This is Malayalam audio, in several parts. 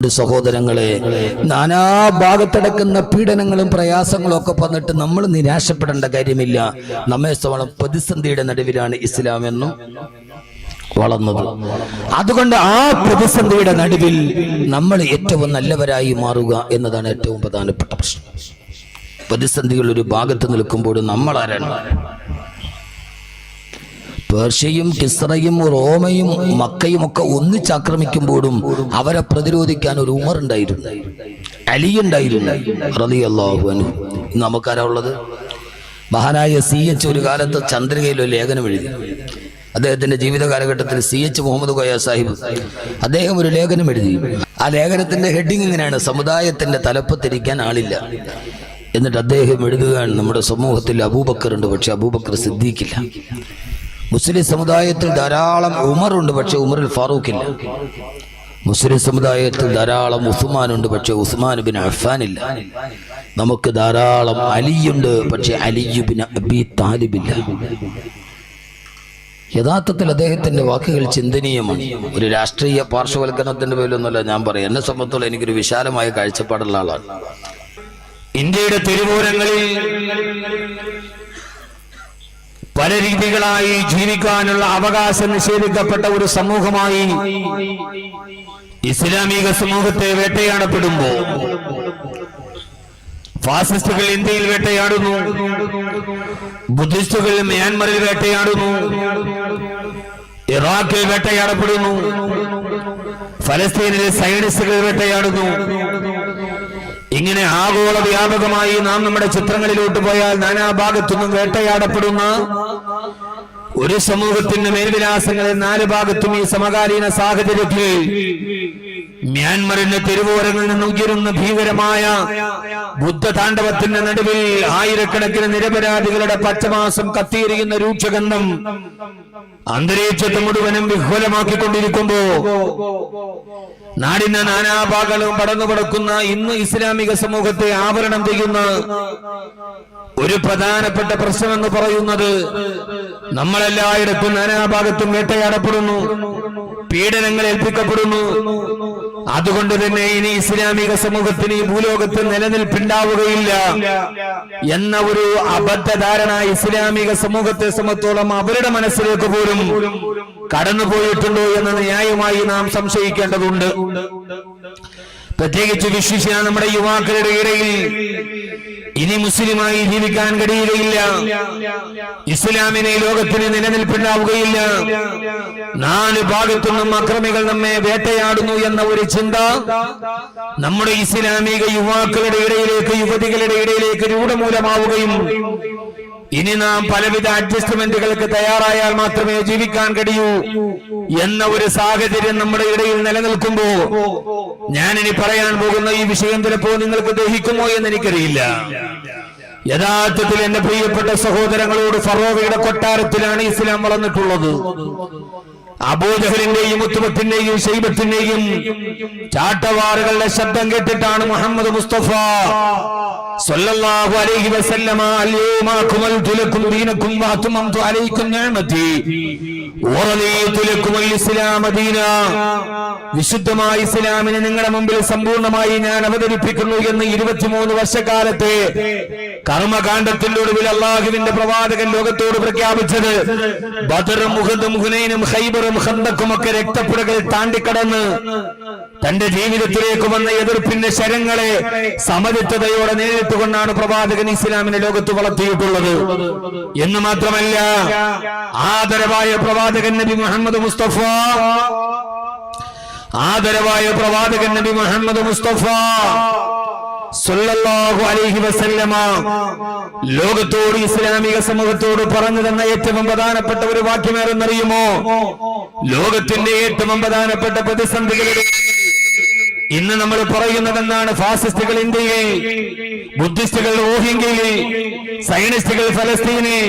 സഹോദരങ്ങളെ, നാനാഭാഗത്തടക്കുന്ന പീഡനങ്ങളും പ്രയാസങ്ങളും ഒക്കെ വന്നിട്ട് നമ്മൾ നിരാശപ്പെടേണ്ട കാര്യമില്ല. നമ്മെ സംബന്ധിച്ച് പ്രതിസന്ധിയുടെ നടുവിലാണ് ഇസ്ലാം എന്നും വളർന്നത്. അതുകൊണ്ട് ആ പ്രതിസന്ധിയുടെ നടുവിൽ നമ്മൾ ഏറ്റവും നല്ലവരായി മാറുക എന്നതാണ് ഏറ്റവും പ്രധാനപ്പെട്ട പ്രശ്നം. പ്രതിസന്ധികൾ ഒരു ഭാഗത്ത് നിൽക്കുമ്പോൾ നമ്മൾ ആരാണ്? പേർഷ്യയും കിസ്റയും റോമയും മക്കയും ഒക്കെ ഒന്നിച്ചാക്രമിക്കുമ്പോഴും അവരെ പ്രതിരോധിക്കാൻ ഒരു ഉമർ ഉണ്ടായിരുന്നു, അലി ഉണ്ടായിരുന്നു റളിയല്ലാഹു അൻഹു. നമുക്കാരാ ഉള്ളത്? മഹാനായ CH ഒരു കാലത്ത് ചന്ദ്രികയിൽ ഒരു ലേഖനം എഴുതി. അദ്ദേഹത്തിന്റെ ജീവിത കാലഘട്ടത്തിൽ CH മുഹമ്മദ് കോയ സാഹിബ് അദ്ദേഹം ഒരു ലേഖനം എഴുതി. ആ ലേഖനത്തിന്റെ ഹെഡിങ് ഇങ്ങനെയാണ്: സമുദായത്തിന്റെ തലപ്പത്തിരിക്കാൻ ആളില്ല. എന്നിട്ട് അദ്ദേഹം എഴുതുകയാണ്, നമ്മുടെ സമൂഹത്തിൽ അബൂബക്കർ ഉണ്ട്, പക്ഷെ അബൂബക്കർ സിദ്ദീഖില്ല. മുസ്ലിം സമുദായത്തിൽ ധാരാളം ഉമറുണ്ട്, പക്ഷെ ഉമറിൽ ഫാറൂഖില്ല. മുസ്ലിം സമുദായത്തിൽ ധാരാളം ഉസ്മാനുണ്ട്, പക്ഷെ ഉസ്മാൻ ബിൻ അഫ്ഫാൻ ഇല്ല. നമുക്ക് ധാരാളം അലിയുണ്ട്, പക്ഷെ അലി ബിൻ അബി താലിബില്ല. യഥാർത്ഥത്തിൽ അദ്ദേഹത്തിന്റെ വാക്കുകൾ ചിന്തനീയമാണ്. ഒരു രാഷ്ട്രീയ പാർശ്വവൽക്കരണത്തിന്റെ പേരിലൊന്നുമല്ല ഞാൻ പറയാം. എന്നെ സംബന്ധിച്ചോളം എനിക്കൊരു വിശാലമായ കാഴ്ചപ്പാടുള്ള ആളാണ്. ഇന്ത്യയുടെ തെരുവോരങ്ങളിൽ പല രീതികളായി ജീവിക്കാനുള്ള അവകാശം നിഷേധിക്കപ്പെട്ട ഒരു സമൂഹമായി ഇസ്ലാമിക സമൂഹത്തെ വേട്ടയാടപ്പെടുമ്പോ ഫാസിസ്റ്റുകൾ ഇന്ത്യയിൽ വേട്ടയാടുന്നു, ബുദ്ധിസ്റ്റുകൾ മ്യാൻമറിൽ വേട്ടയാടുന്നു, ഇറാഖിൽ വേട്ടയാടപ്പെടുന്നു, ഫലസ്തീനിലെ സയനിസ്റ്റുകൾ വേട്ടയാടുന്നു. ഇങ്ങനെ ആഗോള വ്യാപകമായി നാം നമ്മുടെ ചിത്രങ്ങളിലോട്ട് പോയാൽ നാനാഭാഗത്തുനിന്നും വേട്ടയാടപ്പെടുന്ന ഒരു സമൂഹത്തിന്റെ മേൽവിലാസങ്ങളിൽ നാല് ഭാഗത്തും ഈ സമകാലീന സാഹചര്യത്തിൽ മ്യാൻമറിന്റെ തെരുവോരങ്ങളിൽ നിന്ന് ഉയരുന്ന ഭീകരമായ ബുദ്ധതാണ്ഡവത്തിന്റെ നടുവിൽ ആയിരക്കണക്കിന് നിരപരാധികളുടെ പച്ചമാസം കത്തിയെരിയുന്ന രൂക്ഷഗന്ധം അന്തരീക്ഷത്തെ മുഴുവനും വിഹ്വലമാക്കിക്കൊണ്ടിരിക്കുമ്പോ നാടിന്റെ നാനാഭാഗങ്ങളും പടർന്നു പടക്കുന്ന ഇന്ന് ഇസ്ലാമിക സമൂഹത്തെ ആവരണം ചെയ്യുന്ന ഒരു പ്രധാനപ്പെട്ട പ്രശ്നം എന്ന് പറയുന്നത് നമ്മളെല്ലായിടത്തും നാനാഭാഗത്തും വേട്ടയാടപ്പെടുന്നു, പീഡനങ്ങൾ ഏൽപ്പിക്കപ്പെടുന്നു. അതുകൊണ്ട് തന്നെ ഇനി ഇസ്ലാമിക സമൂഹത്തിന് ഈ ഭൂലോകത്ത് നിലനിൽപ്പുണ്ടാവുകയില്ല എന്ന ഒരു അബദ്ധധാരണ ഇസ്ലാമിക സമൂഹത്തെ സംബന്ധിച്ചോളം അവരുടെ മനസ്സിലേക്ക് പോലും കടന്നുപോയിട്ടുണ്ടോ എന്ന് ന്യായമായി നാം സംശയിക്കേണ്ടതുണ്ട്. പ്രത്യേകിച്ച് വിശ്വസിച്ച നമ്മുടെ യുവാക്കളുടെ ഇടയിൽ ഇനി മുസ്ലിമായി ജീവിക്കാൻ കഴിയുകയില്ല, ഇസ്ലാമിനെ ലോകത്തിന് നിലനിൽപ്പുണ്ടാവുകയില്ല, നാല് ഭാഗത്തുനിന്നും അക്രമികൾ നമ്മെ വേട്ടയാടുന്നു എന്ന ഒരു ചിന്ത നമ്മുടെ ഇസ്ലാമിക യുവാക്കളുടെ ഇടയിലേക്ക്, യുവതികളുടെ ഇടയിലേക്ക് രൂഢമൂലമാവുകയും ഇനി നാം പലവിധ അഡ്ജസ്റ്റ്മെന്റുകൾക്ക് തയ്യാറായാൽ മാത്രമേ ജീവിക്കാൻ കഴിയൂ എന്ന ഒരു സാഹചര്യം നമ്മുടെ ഇടയിൽ നിലനിൽക്കുമ്പോ ഞാനിനി പറയാൻ പോകുന്ന ഈ വിഷയം ചിലപ്പോ നിങ്ങൾക്ക് ദഹിക്കുമോ എന്ന് എനിക്കറിയില്ല. യഥാർത്ഥത്തിൽ എന്റെ പ്രിയപ്പെട്ട സഹോദരങ്ങളോട്, ഫറോവയുടെ കൊട്ടാരത്തിലാണ് ഇസ്ലാം വളർന്നിട്ടുള്ളത്. അബൂജഹലിന്റെയും ഉത്ബത്തിന്റെയും ശൈബത്തിന്റെയും ചാട്ടവാറുകളുടെ ശബ്ദം കേട്ടിട്ടാണ് മുഹമ്മദ് മുസ്തഫ സല്ലല്ലാഹു അലൈഹി വസല്ലമ അൽയൗമ അക്മൽതു ലക്കും ദീനക്കും വഅത്മംതു അലൈക്കും നിഅമതി വറദീതു ലക്കും അൽ-ഇസ്ലാമ ദീന. വിശുദ്ധമായ ഇസ്ലാമിനെ നിങ്ങളുടെ മുമ്പിൽ സമ്പൂർണ്ണമായി ഞാൻ അവതരിപ്പിക്കുന്നു എന്ന് 23 വർഷക്കാലത്തെ കർമ്മകാണ്ഡത്തിന്റെ ഒടുവിൽ അള്ളാഹുവിന്റെ പ്രവാചകൻ ലോകത്തോട് പ്രഖ്യാപിച്ചത് ബദറും മുഹദ്ദും ഹുനൈനും ഖൈബറും ഖന്തഖും ഒക്കെ രക്തപ്പുഴകൾ താണ്ടിക്കടന്ന് തന്റെ ജീവിതത്തിലേക്ക് വന്ന എതിർപ്പിന്റെ ശരങ്ങളെ സമചിത്തതയോടെ നേരിട്ടുകൊണ്ടാണ് പ്രവാചകൻ ഇസ്ലാമിനെ ലോകത്ത് വളർത്തിയിട്ടുള്ളത്. എന്ന് മാത്രമല്ല, ആദരവായ പ്രവാചകൻ നബി മുഹമ്മദ് മുസ്തഫ, ആദരവായ പ്രവാചകൻ നബി മുഹമ്മദ് മുസ്തഫ സല്ലല്ലാഹു അലൈഹി വസല്ലമ ലോകത്തോട്, ഇസ്ലാമിക സമൂഹത്തോട് പറഞ്ഞു തന്ന ഏറ്റവും പ്രധാനപ്പെട്ട ഒരു വാക്യമേറെന്നറിയുമോ? ലോകത്തിന്റെ ഏറ്റവും പ്രധാനപ്പെട്ട പ്രതിസന്ധികളുടെ ഇന്ന് നമ്മൾ പറയുന്നത് എന്താണ്? ഫാസിസ്റ്റുകൾ ഇന്ത്യയിൽ, ബുദ്ധിസ്റ്റുകൾ റോഹിംഗ്യയിൽ, സയനിസ്റ്റുകൾ ഫലസ്തീനിൽ,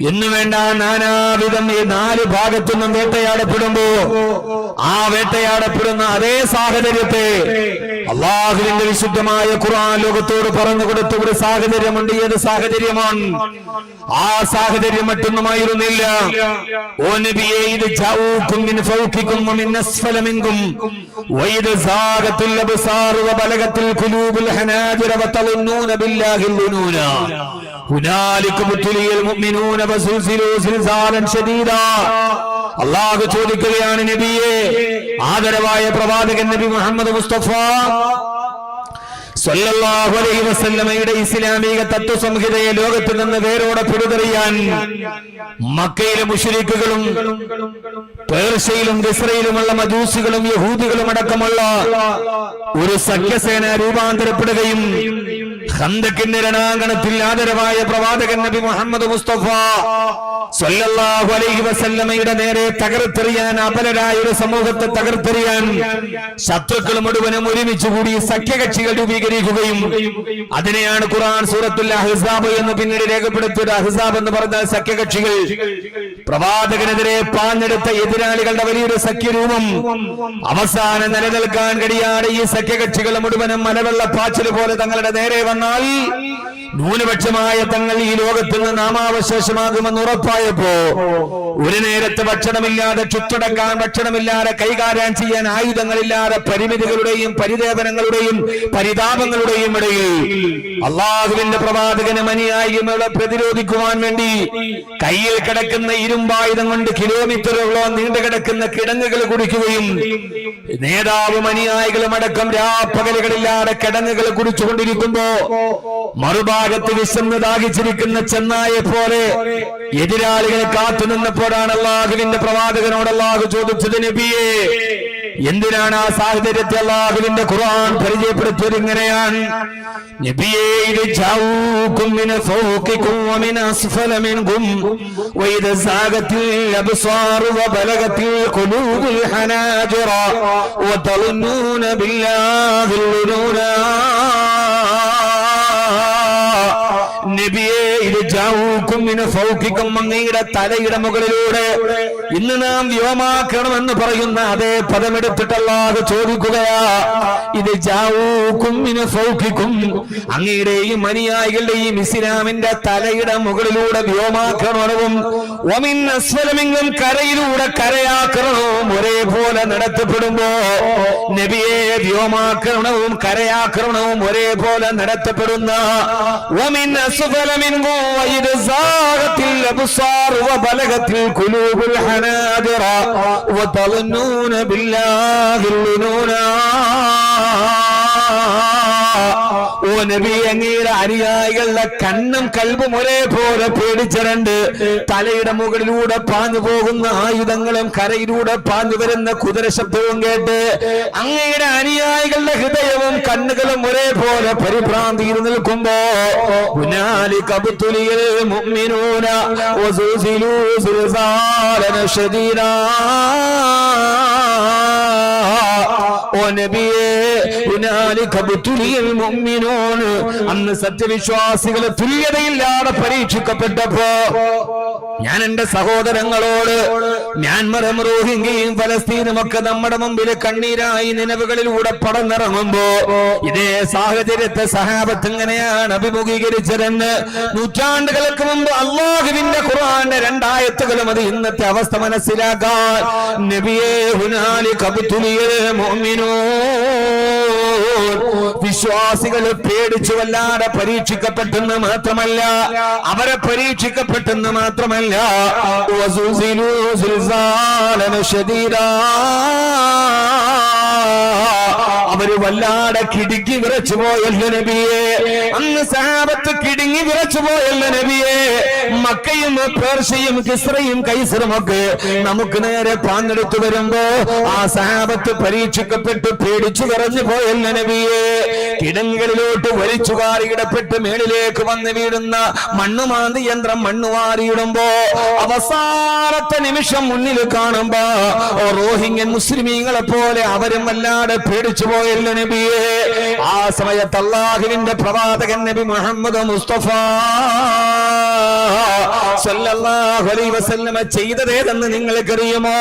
എന്ന് വേണ്ട നാനാവിധം ഈ 4 ഭാഗത്തു നിന്നും വേട്ടയാടപ്പെടുമ്പോ ആ വേട്ടയാടപ്പെടുന്ന അതേ സാഹചര്യത്തെ അള്ളാഹുവിന്റെ വിശുദ്ധമായ ഖുർആൻ ലോകത്തോട് പറഞ്ഞു കൊടുത്ത ഒരു സാഹചര്യമുണ്ട്. ഏത് സാഹചര്യമാണ്? ആ സാഹചര്യം മറ്റൊന്നുമായിരുന്നില്ല. ഓ നബിയേ, ഇത് ജാഊകും മിൻ ഫൗഖികും വമിൻ അസ്ഫല മിൻകും വഇദ സാഗത്തുൽ അബ്സാർ വബലഗത്തുൽ ഖുലൂബുൽ ഹനാജിറ വതളന്നൂന ബില്ലാഹിൽ ളുനൂന ഹുനാലിക ബുതുലിയൽ മുഅ്മിനൂന വസുൽസിലൂ സിൽസാലൻ ശദീദാ. അല്ലാഹു ചോദിക്കുകയാണ്, നബിയേ, ആദരവായ പ്രവാചകൻ നബി മുഹമ്മദ് മുസ്തഫ സല്ലല്ലാഹു അലൈഹി വസല്ലമയുടെ ഇസ്ലാമിക തത്വസംഹിതയെ ലോകത്തിൽ നിന്ന് വേരോടെ പിഴുതെറിയാൻ മക്കയിലെ മുശ്രിക്കുകളും പേർഷ്യയിലും ഇസ്രയേലുമുള്ള മജൂസികളും യഹൂദികളും അടക്കമുള്ള ഒരു സഖ്യസേന രൂപാന്തരപ്പെടുകയും ഖന്തക്കിന്റെ രണാങ്കണത്തിൽ ആദരവായ പ്രവാചകൻ നബി മുഹമ്മദ് മുസ്തഫ സല്ലല്ലാഹു അലൈഹി വസല്ലമയുടെ നേരെ തകർത്തെറിയാൻ, അപലരായ ഒരു സമൂഹത്തെ തകർത്തെറിയാൻ ശത്രുക്കൾ മുഴുവനും ഒരുമിച്ച് കൂടി സഖ്യകക്ഷികൾ രൂപീകരിക്കുകയും അതിനെയാണ് ഖുർആൻ സൂറത്തുൽ അഹ്സാബ് എന്ന് പിന്നീട് രേഖപ്പെടുത്തിയത്. അഹ്സാബ് എന്ന് പറഞ്ഞാൽ സഖ്യകക്ഷികൾ. പ്രവാചകനെതിരെ പാഞ്ഞെടുത്ത എതിരാളികളുടെ വലിയൊരു സഖ്യരൂപം അവസാനം നിലനിൽക്കാൻ കഴിയാതെ ഈ സഖ്യകക്ഷികൾ മുഴുവനും മലവെള്ളപ്പാച്ചിൽ പോലെ തങ്ങളുടെ നേരെ വന്നാൽ ന്യൂനപക്ഷമായ തങ്ങൾ ഈ ലോകത്തിൽ നിന്ന് നാമാവശേഷമാകുമെന്ന് ഉറപ്പായപ്പോ ഒരു നേരത്തെ ഭക്ഷണമില്ലാതെ ചുറ്റടക്കാൻ ഭക്ഷണമില്ലാതെ കൈകാര്യം ചെയ്യാൻ ആയുധങ്ങളില്ലാതെ പരിമിതികളുടെയും പരിദേവനങ്ങളുടെയും പരിതാപങ്ങളുടെയും ഇടയിൽ അള്ളാഹുവിന്റെ പ്രവാചകനെ അനുയായികളെ പ്രതിരോധിക്കുവാൻ വേണ്ടി കയ്യിൽ കിടക്കുന്ന ഇരുമ്പായുധം കൊണ്ട് കിലോമീറ്ററുകളോളം നീണ്ടു കിടക്കുന്ന കിടങ്ങുകൾ കുടിക്കുകയും നേതാവും അനുയായികളും അടക്കം രാപ്പകലുകളില്ലാതെ കിടങ്ങുകൾ കുടിച്ചുകൊണ്ടിരിക്കുമ്പോ മറുഭാഗത്ത് വിശന്ന് ദാഹിച്ചിരിക്കുന്ന ചെന്നായെ പോലെ എതിരാളികളെ കാത്തുനിന്നപ്പോഴാണ് അള്ളാഹുവിന്റെ പ്രവാചകനോട് അള്ളാഹു ചോദിച്ചത്, നബിയേ, എന്തിനാണ് ആ സാഹചര്യത്തെ അള്ളാഹുവിന്റെ ഖുർആൻ പരിചയപ്പെടുത്തിയത്? ഇങ്ങനെയാണ്, നബിയേ, ഇത് ജാഊകും മിൻ ഫൗഖികും വമിൻ അസ്ഫല മിൻകും വഇദ സാഗത്തിൽ അബ്സാർ വബലഗത്തിൽ ഖുലൂബുൽ ഹനാജിറ വതളന്നൂന ബില്ലാഹിൽ ളുനൂന. നബിയേ, ഇത് ജാഊകും മിൻ ഫൗഖികും, അങ്ങയുടെ തലയുടെ മുകളിലൂടെ ഇന്ന് നാം വ്യോമാക്രമണമെന്ന് പറയുന്ന അതേ പദമെടുത്തിട്ട് അല്ലാഹു ചോദിക്കുകയാ, ഇത് ജാഊകും മിൻ ഫൗഖികും, അങ്ങയുടെയും അനുയായികളുടെയും ഇസ്ലാമിന്റെ തലയുടെ മുകളിലൂടെ വ്യോമാക്രമണവും വമിൻ അസ്ഫല മിൻകും, കരയിലൂടെ കരയാക്രമണവും ഒരേപോലെ നടത്തപ്പെടുമ്പോ നബിയെ, വ്യോമാക്രമണവും കരയാക്രമണവും ഒരേപോലെ നടത്തപ്പെടുന്ന വമിൻ അസ്ഫല മിൻകും വഇദ സാഗത്തിൽ അബ്സാർ വബലഗത്തിൽ ഖുലൂബുൽ ഹനാജിറ വതളന്നൂന ബില്ലാഹിൽ ളുനൂന. ഓ നബി, അങ്ങയുടെ അനുയായികളുടെ കണ്ണും കൽബും ഒരേപോലെ പേടിച്ചിരണ്ട് തലയുടെ മുകളിലൂടെ പാഞ്ഞു പോകുന്ന ആയുധങ്ങളും കരയിലൂടെ പാഞ്ഞു വരുന്ന കുതിര ശബ്ദവും കേട്ട് അങ്ങയുടെ അനുയായികളുടെ ഹൃദയവും കണ്ണുകളും ഒരേപോലെ പരിഭ്രാന്തിയിൽ നിൽക്കുമ്പോ ഹുനാലിക ബുതുലിയൽ മുഅ്മിനൂന വസുൽസിലൂ സിൽസാലൻ ശദീദാ. ഓ നബിയേ, ഹുനാലിക ബുതുലിയൽ മുഅ്മിനൂൻ, അന്ന് സത്യവിശ്വാസികൾ തുല്യതയില്ലാതെ പരീക്ഷിക്കപ്പെട്ടപ്പോ ഞാൻ എന്റെ സഹോദരങ്ങളോട് മ്യാൻമറും റോഹിംഗ്യയും ഫലസ്തീനും ഒക്കെ നമ്മുടെ മുമ്പിൽ കണ്ണീരായി നിലവുകളിലൂടെ പടന്നിറങ്ങുമ്പോ ഇതേ സാഹചര്യത്തെ സഹാബത്ത് എങ്ങനെയാണ് അഭിമുഖീകരിച്ചതെന്ന് നൂറ്റാണ്ടുകൾക്ക് മുമ്പ് അല്ലാഹുവിന്റെ ഖുർആന്റെ 2 ആയത്തുകളും അത് ഇന്നത്തെ അവസ്ഥ മനസ്സിലാക്കാൻ നബിയേ, ഹുനാലിക ബുതുലിയൽ മുഅ്മിനൂൻ, വിശ്വാസികൾ പേടിച്ചു വല്ലാതെ പരീക്ഷിക്കപ്പെട്ടെന്ന് മാത്രമല്ല, അവരെ പരീക്ഷിക്കപ്പെട്ടെന്ന് മാത്രമല്ല, വസുൽസിലൂ സിൽസാലൻ ശദീദാ, അവര് വല്ലാതെ കിടുങ്ങി വിറച്ചു പോയല്ല നബിയെ. അന്ന് സഹാബത്ത് കിടുങ്ങി വിറച്ചു പോയല്ല നബിയെ. മക്കയും പേർഷ്യയും കിസ്രയും കൈസറും ഒക്കെ നമുക്ക് നേരെ പാഞ്ഞെടുത്തു വരുമ്പോ ആ സഹാബത്ത് പരീക്ഷിക്കപ്പെട്ട് പേടിച്ചു വിറഞ്ഞു പോയല്ല നബിയെ. കിടങ്ങുകളിലോട്ട് വലിച്ചു വാരിയിടപ്പെട്ട് മേളിലേക്ക് വന്ന് വീഴുന്ന മണ്ണുമാന്തി യന്ത്രം മണ്ണുവാരിയിടുമ്പോ അവസാനത്തെ നിമിഷം മുന്നിൽ കാണുമ്പോ റോഹിംഗ്യൻ മുസ്ലിമീങ്ങളെ പോലെ അവരും വല്ലാതെ പേടിച്ചു പോയല്ലോ നബിയെ. ആ സമയത്ത് അല്ലാഹുവിന്റെ പ്രവാചകൻ നബി മുഹമ്മദ് മുസ്തഫ സല്ലല്ലാഹു അലൈഹി വസല്ലമ ചെയ്തതേതെന്ന് നിങ്ങൾക്കറിയുമോ?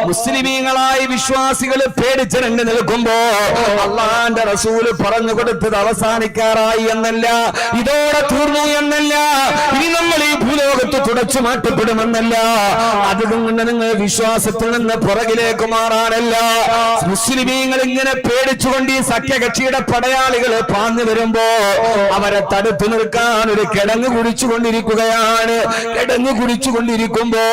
മുസ്ലിമീങ്ങളായി വിശ്വാസികൾ പേടിച്ചിരണ്ട് നിൽക്കുമ്പോ അള്ളാന്റെ റസൂല് പറഞ്ഞു കൊടുത്തത് അവസാനിക്കാറായി എന്നല്ല, ഇതോടെ തീർന്നു എന്നല്ല, ഇനി നമ്മൾ ഈ ഭൂലോകത്ത് തുടച്ചു മാറ്റപ്പെടുമെന്നല്ല. അതുകൊണ്ട് നിങ്ങൾ വിശ്വാസത്തിൽ നിന്ന് പുറകിലേക്ക് മാറാനല്ല. മുസ്ലിമീങ്ങൾ ഇങ്ങനെ പേടിച്ചുകൊണ്ട് ഈ സഖ്യകക്ഷിയുടെ പടയാളികൾ പാഞ്ഞു വരുമ്പോ അവരെ തടുത്തു നിൽക്കാൻ ഒരു കിടങ്ങ് കുടിച്ചുകൊണ്ടിരിക്കുകയാണ്. കിടങ്ങ് കുടിച്ചുകൊണ്ടിരിക്കുമ്പോ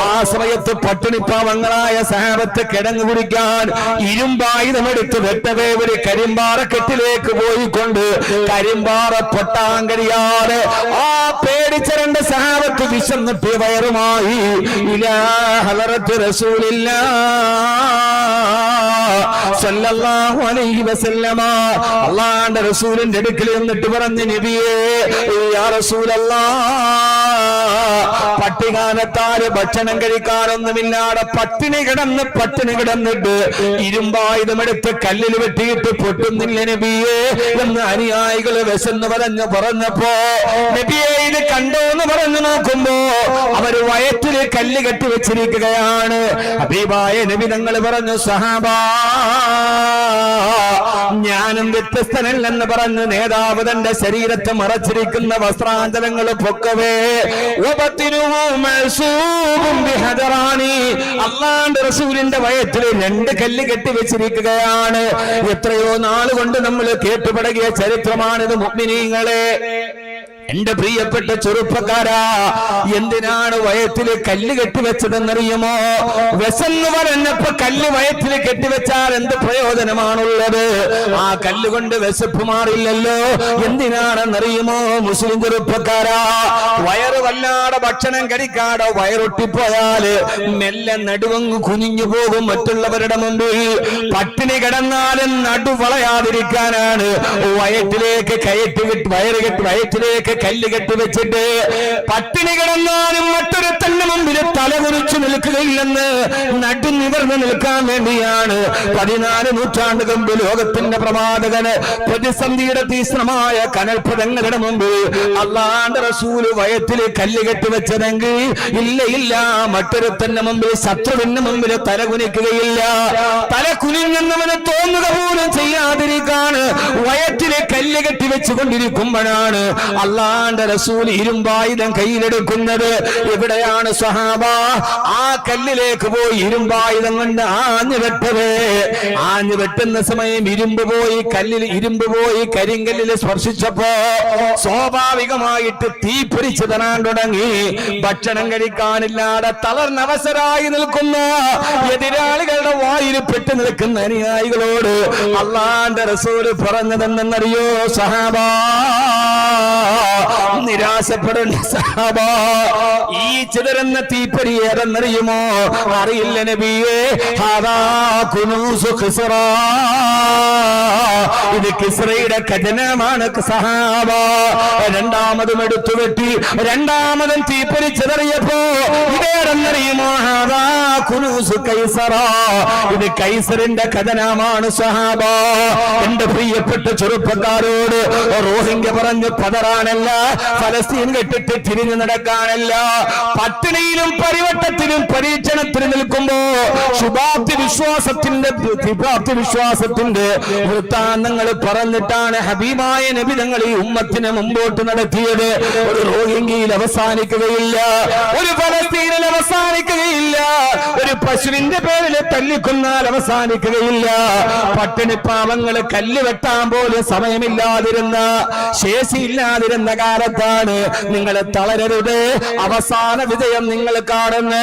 ആ സമയത്ത് പട്ടിണിപ്പാവങ്ങളായ സഹാബത്ത് കിടങ്ങ് കുടിക്കാൻ ഇരുമ്പായുധമെടുത്ത് വെട്ടവേ ഒരു കരിമ്പാറക്കെട്ടിലേക്ക് പോയിക്കൊണ്ട് കരിമ്പാറ പൊട്ടാൻ കഴിയാതെ ആ പേടിച്ച രണ്ട് സഹാബത്ത് വിശന്നിട്ട് വയറുമായി ഇലാ ഹളറത്ത് റസൂലില്ലാഹ് സല്ലല്ലാഹു അലൈഹി വസല്ലമ അല്ലാഹുവിന്റെ റസൂലിന്റെ അടുക്കൽ എന്നിട്ട് പറഞ്ഞു, നബിയേ യാ റസൂലല്ലാഹ്, പട്ടികാലത്താല് ഭക്ഷണം കഴിക്കാനൊന്നുമില്ലാതെ പട്ടിണി കിടന്നിട്ട് ഇരുമ്പായുധമെടുത്ത് കല്ലിൽ വെട്ടിയിട്ട് പൊട്ടുന്നില്ല നബിയേ എന്ന് അനുയായികൾ വിശന്ന് പറഞ്ഞപ്പോ നബിയെ ഇത് കണ്ടോ എന്ന് പറഞ്ഞു നോക്കുമ്പോ അവര് വയറ്റില് കല്ല് കെട്ടി വെച്ചിരിക്കുകയാണ്. ഹബീബായ നബി തങ്ങൾ പറഞ്ഞു, സഹാബാ ഞാനും വ്യത്യസ്തനല്ലെന്ന് പറഞ്ഞ് നേതാവ് തന്റെ ശരീരത്തെ മറച്ചിരിക്കുന്ന വസ്ത്രാന്തരങ്ങൾ പൊക്കവേ അള്ളാന്റെ റസൂലിന്റെ വയറ്റിൽ രണ്ട് കല്ല് കെട്ടി വെച്ചിരിക്കുകയാണ്. എത്രയോ നാളുകൊണ്ട് നമ്മൾ കേട്ടുപടകിയ ചരിത്രമാണിത് മുഅ്മിനീങ്ങളെ. എന്റെ പ്രിയപ്പെട്ട ചെറുപ്പക്കാരാ, എന്തിനാണ് വയറ്റില് കല്ല് കെട്ടിവെച്ചതെന്നറിയുമോ? വിശന്ന് പറഞ്ഞപ്പോ കല്ല് വയറ്റില് കെട്ടിവെച്ചാൽ എന്ത് പ്രയോജനമാണുള്ളത്? ആ കല്ലുകൊണ്ട് വിശപ്പ് മാറില്ലല്ലോ. എന്തിനാണെന്നറിയുമോ മുസ്ലിം ചെറുപ്പക്കാരാ? വയറ് വല്ലാതെ ഭക്ഷണം കഴിക്കാതെ വയറൊട്ടിപ്പോയാല് മെല്ലെ നടുവങ്ങ് കുനിഞ്ഞു പോകും മറ്റുള്ളവരുടെ മുമ്പിൽ. പട്ടിണി കിടന്നാലും നടുവളയാതിരിക്കാനാണ് വയറ്റിലേക്ക് വയറ്റിലേക്ക് കല്ല് കെട്ടിവെച്ചിട്ട് പട്ടിണി കിടന്നാലും മറ്റൊരു തന്നെ മുമ്പിൽ തലകുറിച്ചു നിൽക്കുകയില്ലെന്ന് നടു നിവർന്ന് നിൽക്കാൻ വേണ്ടിയാണ് 14 നൂറ്റാണ്ട് മുമ്പ് ലോകത്തിന്റെ പ്രവാചകന് പ്രതിസന്ധിയുടെ തീക്ഷ്ണമായ കനൽപഥങ്ങളുടെ മുമ്പിൽ അള്ളാന്റെ റസൂല് വയറ്റില് കല്ല് കെട്ടിവെച്ചതെങ്കിൽ ഇല്ല മറ്റൊരു തന്നെ മുമ്പിൽ ശത്രുവിന്റെ മുമ്പിൽ തല കുനിക്കുകയില്ല. തല കുനിഞ്ഞെന്നവന് തോന്നുക പോലും ചെയ്യാതിരിക്കാൻ വയറ്റിലെ കല്ല് കെട്ടിവെച്ചുകൊണ്ടിരിക്കുമ്പോഴാണ് അള്ളാന്റെ റസൂൽ ഇരുമ്പായുധം കയ്യിലെടുക്കുന്നത്. എവിടെയാണ് സ്വഹാബ? ആ കല്ലിലേക്ക് പോയി ഇരുമ്പായുധം കൊണ്ട് ആഞ്ഞു വെട്ടുന്ന സമയം ഇരുമ്പ് പോയി കരിങ്കല്ലിൽ സ്പർശിച്ചപ്പോ സ്വാഭാവികമായിട്ട് തീ പിടിച്ചു തരാൻ തുടങ്ങി. ഭക്ഷണം കഴിക്കാനില്ലാതെ തളർന്നവസരായി നിൽക്കുന്ന എതിരാളികളുടെ വായിൽ പെട്ടു നിൽക്കുന്ന അനുയായികളോട് അള്ളാന്റെ റസൂൽ പറഞ്ഞതെന്നറിയോ സഹാബ? നിരാശപ്പെടേണ്ട സഹാബ, ഈ ചിതറുന്ന തീപ്പരി ഏതെന്നറിയുമോ? അറിയില്ല നബിയേ. ഇത് കിസ്റയുടെ ഖജനാമാണ് സഹാബ. രണ്ടാമതും എടുത്തു വെട്ടി രണ്ടാമതും തീപ്പരി ചിതറിയപ്പോ ഇതേതെന്നറിയുമോ? ഇത് കൈസറിന്റെ ഖജനാമാണ് സഹാബ. എന്റെ പ്രിയപ്പെട്ട ചെറുപ്പക്കാരോട് റോഹിംഗ്യ പറഞ്ഞു പതറാനല്ല, ഫലസ്തീൻ കെട്ടിട്ട് തിരിഞ്ഞു നടക്കാനല്ല. പട്ടിണിയിലും പരിവട്ടത്തിലും പരീക്ഷണത്തിൽ നിൽക്കുമ്പോ ശുഭാപ്തി വിശ്വാസത്തിന്റെ വൃത്താന്തങ്ങൾ പറഞ്ഞിട്ടാണ് ഹബീബായ നബി തങ്ങൾ ഈ ഉമ്മത്തിനെ മുമ്പോട്ട് നടത്തിയത്. ഒരു റോഹിംഗ്യയിൽ അവസാനിക്കുകയില്ല, ഒരു ഫലസ്തീനിൽ അവസാനിക്കുകയില്ല, ഒരു പശുവിന്റെ പേരിൽ തല്ലിക്കൊന്നാൽ അവസാനിക്കുകയില്ല. പട്ടിണി പാവങ്ങൾ കല്ല് വെട്ടാൻ പോലും സമയമില്ലാതിരുന്ന ശേഷിയില്ലാതിരുന്ന കാലത്താണ്. നിങ്ങൾ തളരരുത്, അവസാന വിജയം നിങ്ങൾ കാണുന്ന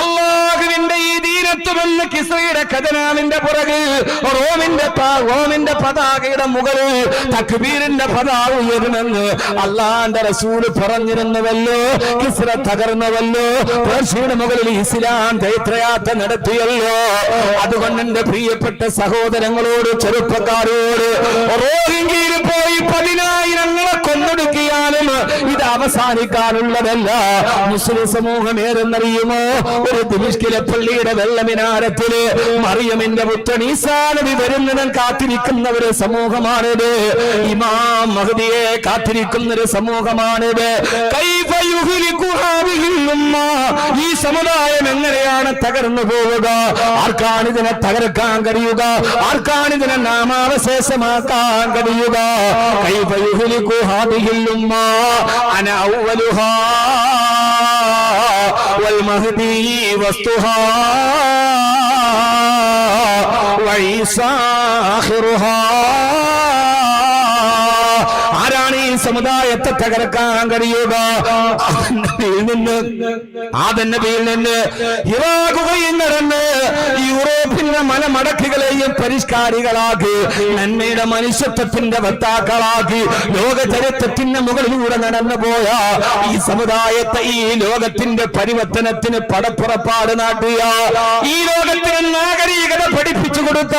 അല്ലാഹുവിന്റെ ഈ ദീനത്വമെന്ന് കിസ്റയുടെ ഖജനാവിന്റെ പുറകിൽ റോമിന്റെ പതാകയുടെ മുകളിൽ തക്ബീറിന്റെ പതാക ഉയരുമെന്ന് അള്ളാന്റെ റസൂല് പറഞ്ഞിരുന്നുവല്ലോ. കിസ്റ തകർന്നുവല്ലോ, പേർഷ്യയുടെ മുകളിൽ ഇസ്ലാം ദൈത്രയാത്ര നടത്തിയല്ലോ. അതുകൊണ്ട് എന്റെ പ്രിയപ്പെട്ട സഹോദരങ്ങളോട് ചെറുപ്പക്കാരോട് റോഹിംഗ്യയിൽ പോയി 10,000 കൊന്നൊടുക്കിയാലും ഇത് അവസാനിക്കാനുള്ളതല്ല. മുസ്ലിം സമൂഹം ഏതെന്നറിയുമോ? ഒരു ദിമിഷ്കിലെ പള്ളിയുടെ വെള്ളമിനാരത്തില് മറിയമിന്റെ പുത്രൻ ഈസാ നബി വരുന്നവൻ കാത്തിരിക്കുന്ന ഒരു സമൂഹമാണിത്. ഇമാം മഹ്ദിയെ കാത്തിരിക്കുന്ന ഒരു സമൂഹമാണിത്. കൈഫ യുഹ്ലികു ഹാദിഹിൽ ഉമ്മ, ഈ സമുദായം എങ്ങനെയാണ് തകർന്നു പോവുക? ആർക്കാണ് ഇതിനെ തകർക്കാൻ കഴിയുക? ആർക്കാണ് ഇതിനെ നാമാവശേഷമാക്കാൻ കഴിയുക? കൈഫ യുഹ്ലികു ഹാദിഹിൽ ഉമ്മ അന അവ്വലുഹാ വൽ മഹ്ദി വസ്തുഹാ വഈസാ ആഖിറുഹാ. ആരാണ് ഈ സമുദായത്തെ തകർക്കാൻ കഴിയുക? ആദം നബിയിൽ നിന്ന് ഇറാഖുകയും നടന്ന് യൂറോപ്പിന്റെ മലമടക്കുകളെയും പരിഷ്കാരികളാക്കി നന്മയുടെ മനുഷ്യത്വത്തിന്റെ വക്താക്കളാക്കി ലോക ചരിത്രത്തിന്റെ മുകളിലൂടെ നടന്നു പോയ ഈ സമുദായത്തെ ഈ ലോകത്തിന്റെ പരിവർത്തനത്തിന് പടപ്പുറപ്പാട് നാട്ടിയ, ഈ ലോകത്തിന് നാഗരികത പഠിപ്പിച്ചു കൊടുത്ത,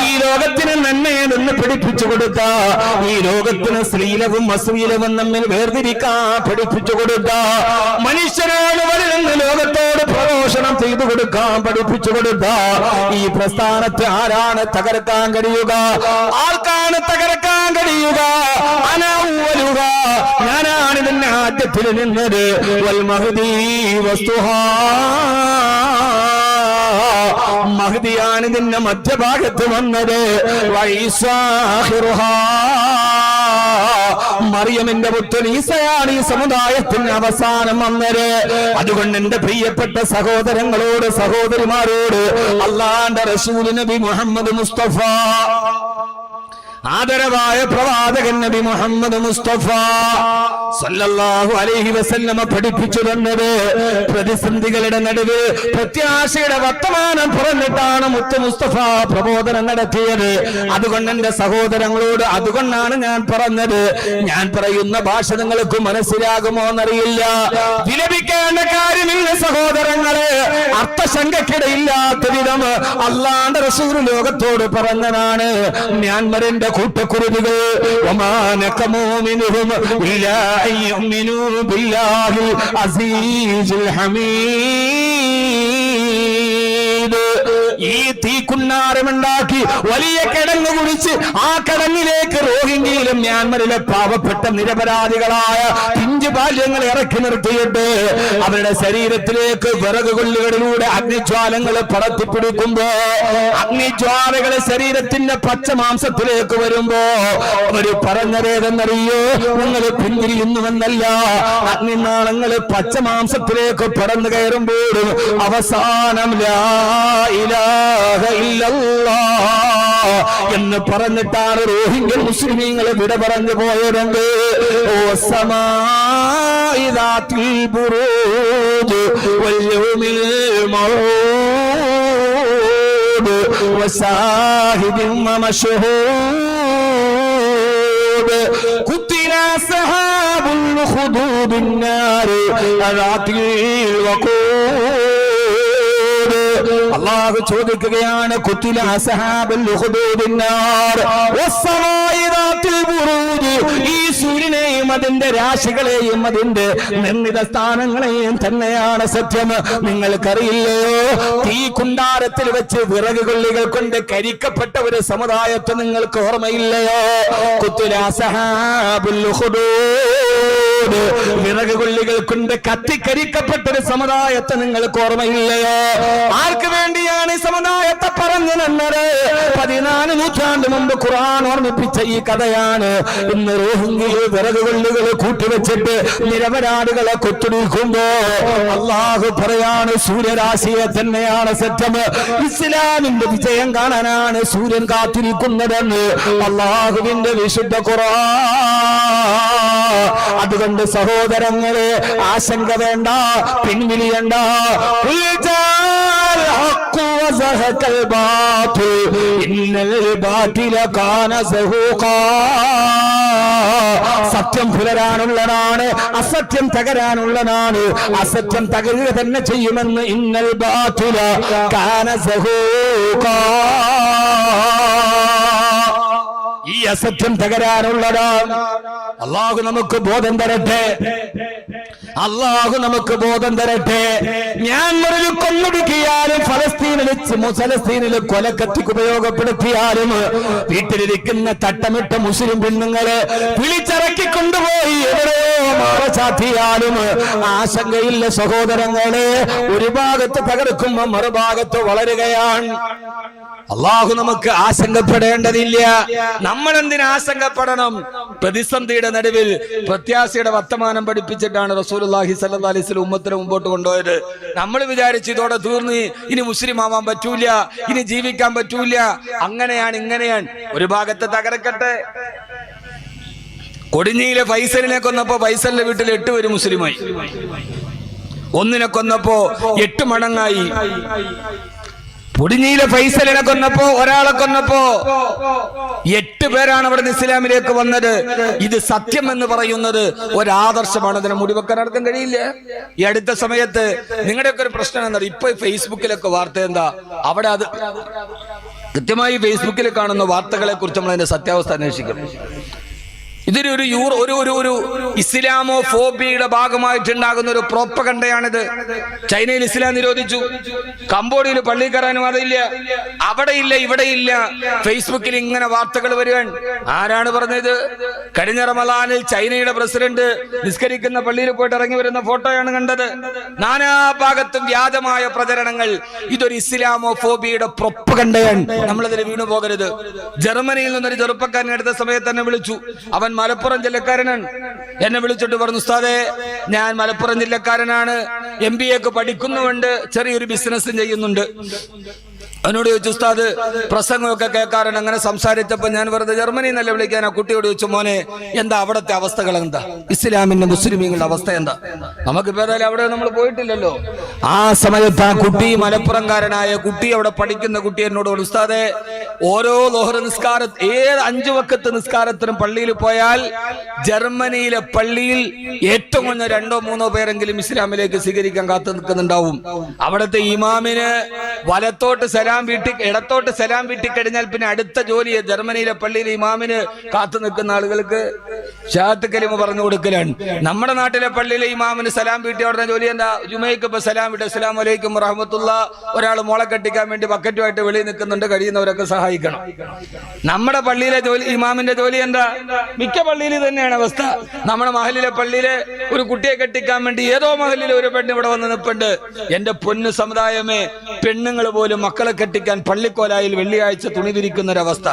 ഈ ലോകത്തിന് നന്മയെ നിന്ന് പഠിപ്പിച്ചു കൊടുത്ത, ഈ ലോകത്തിന് ശ്രീലവും അശ്ലീലവും നമ്മിൽ വേർതിരിക്കാൻ പഠിപ്പിച്ചു കൊടുത്ത, മനുഷ്യരാണ് വരുന്ന ലോകത്തോട് പ്രഘോഷണം ചെയ്തു കൊടുക്കാൻ പഠിപ്പിച്ചു കൊടുത്ത ഈ പ്രസ്ഥാനത്തെ ആരാണ് തകർക്കാൻ കഴിയുക? ആർക്കാണ് തകർക്കാൻ കഴിയുക? അനൗവലുക, ഞാനാണ് ഇതിന്റെ ആദ്യത്തിൽ നിന്നത്. വൽ മഹ്ദി വസ്തുഹാ, മഹ്ദിയാണ് ഇതിന്റെ മധ്യഭാഗത്ത് വന്നത്. വഈസാ ആഖിറുഹാ, മറിയമിന്റെ പുത്രൻ ഈസയാണ് ഈ സമുദായത്തിന് അവസാനം വന്നത്. അതുകൊണ്ട് എന്റെ പ്രിയപ്പെട്ട സഹോദരങ്ങളോട് സഹോദരിമാരോട് അല്ലാഹുവിന്റെ റസൂൽ നബി മുഹമ്മദ് മുസ്തഫ, ആദരവായ പ്രവാചകൻ നബി മുഹമ്മദ് മുസ്തഫ സല്ലല്ലാഹു അലൈഹി വസല്ലമ പഠിപ്പിച്ചു തന്നത്, പ്രതിസന്ധികളുടെ നടുവ് പ്രത്യാശയുടെ വർത്തമാനം പറഞ്ഞിട്ടാണ് മുത്ത് മുസ്തഫ പ്രബോധനം നടത്തിയത്. അതുകൊണ്ട് എന്റെ സഹോദരങ്ങളോട് അതുകൊണ്ടാണ് ഞാൻ പറഞ്ഞത്. ഞാൻ പറയുന്ന ഭാഷ നിങ്ങൾക്ക് മനസ്സിലാകുമോ എന്നറിയില്ല. വിലപിക്കേണ്ട കാര്യമില്ല സഹോദരങ്ങളെ. അർത്ഥശങ്കക്കിടയില്ലാത്ത വിധം അല്ലാഹുവിന്റെ റസൂൽ ലോകത്തോട് പറഞ്ഞതാണ്. മ്യാൻമറിന്റെ കൂട്ടക്കുരുതികൾ ഈ തീക്കുന്നാരമുണ്ടാക്കി വലിയ കിടങ്ങ് കുടിച്ച് ആ കിടങ്ങിലേക്ക് റോഹിംഗ്യയിലും മ്യാൻമറിലെ പാവപ്പെട്ട നിരപരാധികളായ പിഞ്ചു ബാല്യങ്ങൾ ഇറക്കി നിർത്തിയിട്ട് അവരുടെ ശരീരത്തിലേക്ക് വിറക് കൊള്ളുകളിലൂടെ അഗ്നിജ്വാലങ്ങൾ പടർത്തിപ്പിടിക്കുമ്പോ അഗ്നിജ്വാലകളെ ശരീരത്തിന്റെ പച്ച മാംസത്തിലേക്ക് വരുമ്പോ അവര് പറഞ്ഞതേതെന്നറിയോ? നിങ്ങൾ പിന്തിരിയുന്നുവെന്നല്ല, അഗ്നിനാളങ്ങൾ പച്ച മാംസത്തിലേക്ക് പടർന്നു കയറുമ്പോഴും അവസാനം ലാ ഇലാഹ ഇല്ലല്ലാഹ് എന്ന് പറഞ്ഞിട്ടാണ് റോഹിംഗ്യൻ മുസ്ലിമീങ്ങളെ വിട പറഞ്ഞു പോയതെങ്കിൽ ഓ സമാഇ ദാത്തിൽ ബുറൂജ് വൽ യൗമിൽ മൗഊദ് വശാഹിദിൻ വമശ്ഹൂദ് ഖുതില സഹാബുൽ ഖുദൂദിൻ നാർ അദാത്തിൽ വഖൂദ്. അല്ലാഹു ചോദിക്കുകയാണ്, ഖുതില അസ്ഹാബുൽ ഖുദൂദിൻ നാർ വസ്സമാഇ ദാത്തിൽ ബുറൂജ്. ഈ സൂര്യനെയും അതിന്റെ രാശികളെയും അതിന്റെ നിർണിത സ്ഥാനങ്ങളെയും തന്നെയാണ് സത്യം. നിങ്ങൾക്കറിയില്ലയോ? തീ കുണ്ടാരത്തിൽ വെച്ച് വിറക് കൊള്ളികൾ കൊണ്ട് കരിക്കപ്പെട്ട ഒരു സമുദായത്തെ നിങ്ങൾക്ക് ഓർമ്മയില്ലയോ? ഖുതില അസ്ഹാബുൽ ഖുദൂദ്, വിറക് കൊള്ളികൾ കൊണ്ട് കത്തിക്കരിക്കപ്പെട്ട ഒരു സമുദായത്തെ നിങ്ങൾക്ക് ഓർമ്മയില്ലയോ? ആർക്ക് വേണ്ടിയാണ് ഈ സമുദായത്തെ പറഞ്ഞു തന്നത്? 14 നൂറ്റാണ്ട് മുമ്പ് ഖുർആൻ ഓർമ്മിപ്പിച്ച ഈ കഥയാണ്. ഇന്ന് റോഹിംഗ്യയിൽ വിറക് കൊള്ളുകൾ കൂട്ടിവെച്ചിട്ട് നിരപരാധികളെ കൊത്തുനിൽക്കുമ്പോ അള്ളാഹു പറയാണ്, സൂര്യരാശിയെ തന്നെയാണ് സത്യം. ഇസ്ലാമിന്റെ വിജയം കാണാനാണ് സൂര്യൻ കാത്തിരിക്കുന്നതെന്ന് അള്ളാഹുവിന്റെ വിശുദ്ധ ഖുർആൻ. അതുകൊണ്ട് സഹോദരങ്ങളെ, ആശങ്ക വേണ്ട, പിൻവിളിയണ്ട. സത്യം പുലരാനുള്ളതാണ്, അസത്യം തകരാനുള്ളതാണ്. അസത്യം തകരുക തന്നെ ചെയ്യുമെന്ന് ഇന്നൽ ബാതില കാന സഹൂഖാ. ഈ അസത്യം തകരാനുള്ളതാണ്. അള്ളാഹു നമുക്ക് ബോധം തരട്ടെ, അള്ളാഹു നമുക്ക് ബോധം തരട്ടെ. മ്യാൻമറിൽ കൊന്നൊടുക്കിയാലും ഫലസ്തീനിൽ കൊലക്കത്തിക്ക് ഉപയോഗപ്പെടുത്തിയാലും വീട്ടിലിരിക്കുന്ന തട്ടമിട്ട മുസ്ലിം പെണ്ണുങ്ങളെ വിളിച്ചിറക്കി കൊണ്ടുപോയി എവിടെയോ മറച്ചാത്തിയാലും ആശങ്കയില്ല സഹോദരങ്ങളെ. ഒരു ഭാഗത്ത് തകർക്കുമ്പോ മറുഭാഗത്ത് വളരുകയാണ്. അള്ളാഹു നമുക്ക് ആശങ്കപ്പെടേണ്ടതില്ല. നമ്മൾ എന്തിനാ ആശങ്കപ്പെടണം? പ്രതിസന്ധിയുടെ നടുവിൽ പ്രത്യാശയുടെ വർത്തമാനം പഠിപ്പിച്ചിട്ടാണ് റസൂലുള്ളാഹി സ്വല്ലല്ലാഹി അലൈഹി വസല്ലം ഉമ്മത്തിനെ മുമ്പോട്ട് കൊണ്ടുപോയത്. നമ്മൾ വിചാരിച്ചു ഇതോടെ തീർന്ന്, ഇനി മുസ്ലിം ആവാൻ പറ്റൂല, ഇനി ജീവിക്കാൻ പറ്റൂല, അങ്ങനെയാണ് ഇങ്ങനെയാണ്. ഒരു ഭാഗത്ത് തകർക്കട്ടെ. കൊടിഞ്ഞിയിലെ ഫൈസലിനെ കൊന്നപ്പോ ഫൈസലിന്റെ വീട്ടിൽ 8 പേര് മുസ്ലിമായി. ഒന്നിനെ കൊന്നപ്പോ 8 മടങ്ങായി. കൊടിഞ്ഞിയിലെ ഫൈസലിനെ കൊന്നപ്പോ, ഒരാളെ കൊന്നപ്പോ 8 പേരാണ് അവിടെ നിന്ന് ഇസ്ലാമിലേക്ക് വന്നത്. ഇത് സത്യം എന്ന് പറയുന്നത് ഒരാദർശമാണ്. അതിനെ മുടിവെക്കാൻ നടത്താൻ കഴിയില്ല. ഈ അടുത്ത സമയത്ത് നിങ്ങളുടെയൊക്കെ ഒരു പ്രശ്നം എന്താ, ഇപ്പൊ ഫേസ്ബുക്കിലൊക്കെ വാർത്ത എന്താ, അവിടെ അത് കൃത്യമായി ഫേസ്ബുക്കിൽ കാണുന്ന വാർത്തകളെ കുറിച്ച് നമ്മൾ അതിന്റെ സത്യാവസ്ഥ അന്വേഷിക്കണം. ഇതൊരു ഒരു ഇസ്ലാമോ ഫോബിയുടെ ഭാഗമായിട്ടുണ്ടാകുന്ന ഒരു പ്രോപ്പഗണ്ടയാണിത്. ചൈനയിൽ ഇസ്ലാം നിരോധിച്ചു, കംബോഡിയയിൽ പള്ളി കയറാനും അതില്ല, അവിടെയില്ല ഇവിടെയില്ല. ഫേസ്ബുക്കിൽ ഇങ്ങനെ വാർത്തകൾ വരികയാണ്. ആരാണ് പറഞ്ഞത്? കഴിഞ്ഞ റമളാനിൽ ചൈനയുടെ പ്രസിഡന്റ് നിസ്കരിക്കുന്ന പള്ളിയിൽ പോയിട്ട് ഇറങ്ങി വരുന്ന ഫോട്ടോയാണ് കണ്ടത്. നാനാഭാഗത്തും വ്യാജമായ പ്രചരണങ്ങൾ. ഇതൊരു ഇസ്ലാമോ ഫോബിയുടെ പ്രോപ്പഗണ്ടയാണ്. നമ്മളതിൽ വീണു പോകരുത്. ജർമ്മനിയിൽ നിന്നൊരു ചെറുപ്പക്കാരനെ എടുത്ത സമയത്ത് തന്നെ വിളിച്ചു. അവൻ മലപ്പുറം ജില്ലക്കാരനാണ്. എന്നെ വിളിച്ചിട്ട് പറഞ്ഞു, ഉസ്താദേ ഞാൻ മലപ്പുറം ജില്ലക്കാരനാണ്, MBA പഠിക്കുന്നുണ്ട്, ചെറിയൊരു ബിസിനസ്സും ചെയ്യുന്നുണ്ട്. അവനോട് ചോദിച്ചു, ഉസ്താദ് പ്രസംഗമൊക്കെ കേൾക്കാറുണ്ട്. അങ്ങനെ സംസാരിച്ചപ്പോ ഞാൻ വെറുതെ ജർമ്മനി എന്നല്ല വിളിക്കാൻ ആ കുട്ടിയോട് ചോദിച്ചു, മോനെ എന്താ അവിടുത്തെ അവസ്ഥകൾ, എന്താ ഇസ്ലാമിന്റെ മുസ്ലിമീങ്ങളുടെ അവസ്ഥ എന്താ? നമുക്കിപ്പോ ഏതായാലും അവിടെ നമ്മൾ പോയിട്ടില്ലല്ലോ. ആ സമയത്ത് ആ കുട്ടി, മലപ്പുറംകാരനായ കുട്ടി, അവിടെ പഠിക്കുന്ന കുട്ടി എന്നോട് പറഞ്ഞു, ഉസ്താദേ ഓരോ ലോഹർ നിസ്കാര 5 വക്കത്ത് നിസ്കാരത്തിനും പള്ളിയിൽ പോയാൽ ജർമ്മനിയിലെ പള്ളിയിൽ ഏറ്റവും കുറഞ്ഞ 2-3 പേരെങ്കിലും ഇസ്ലാമിലേക്ക് സ്വീകരിക്കാൻ കാത്തു നിൽക്കുന്നുണ്ടാവും. അവിടുത്തെ ഇമാമിന് വലത്തോട്ട് സലാം വീട്ടി, ഇടത്തോട്ട് സലാം വീട്ടി കഴിഞ്ഞാൽ പിന്നെ അടുത്ത ജോലി ജർമ്മനിയിലെ പള്ളിയിലെ ഇമാമിന് കാത്തു നിൽക്കുന്ന ആളുകൾക്ക് ഷഹാദത്ത് കലിമ പറഞ്ഞു കൊടുക്കലാണ്. നമ്മുടെ നാട്ടിലെ പള്ളിയിലെ ഇമാമിന് സലാം വീട്ടി ഉടനെ ജോലി എന്താ? ജുമയ്ക്ക് ഇപ്പൊ സലാം വീട്ടി, അസ്സലാമു അലൈക്കും റഹ്മത്തുള്ളാഹ്. ഒരാൾ മോളെ കെട്ടിക്കാൻ വേണ്ടി ബക്കറ്റുമായിട്ട് വെളിയിൽ നിൽക്കുന്നുണ്ട്, കഴിയുന്നവരൊക്കെ സഹായിക്കണം. നമ്മുടെ പള്ളിയിലെ ജോലി, ഇമാമിന്റെ ജോലി എന്താ? മിക്ക പള്ളിയിൽ തന്നെയാണ് അവസ്ഥ. നമ്മുടെ മഹലിലെ പള്ളിയിലെ ഒരു കുട്ടിയെ കെട്ടിക്കാൻ വേണ്ടി ഏതോ മഹലിലെ ഒരു പെണ്ണ് ഇവിടെ വന്ന് നിൽപ്പുണ്ട്. എന്റെ പൊന്നു സമുദായമേ, പെണ്ണുങ്ങൾ പോലും മക്കളെ കെട്ടിക്കാൻ പള്ളിക്കോലായിൽ വെള്ളിയാഴ്ച തുണി വിരിക്കുന്നൊരവസ്ഥ.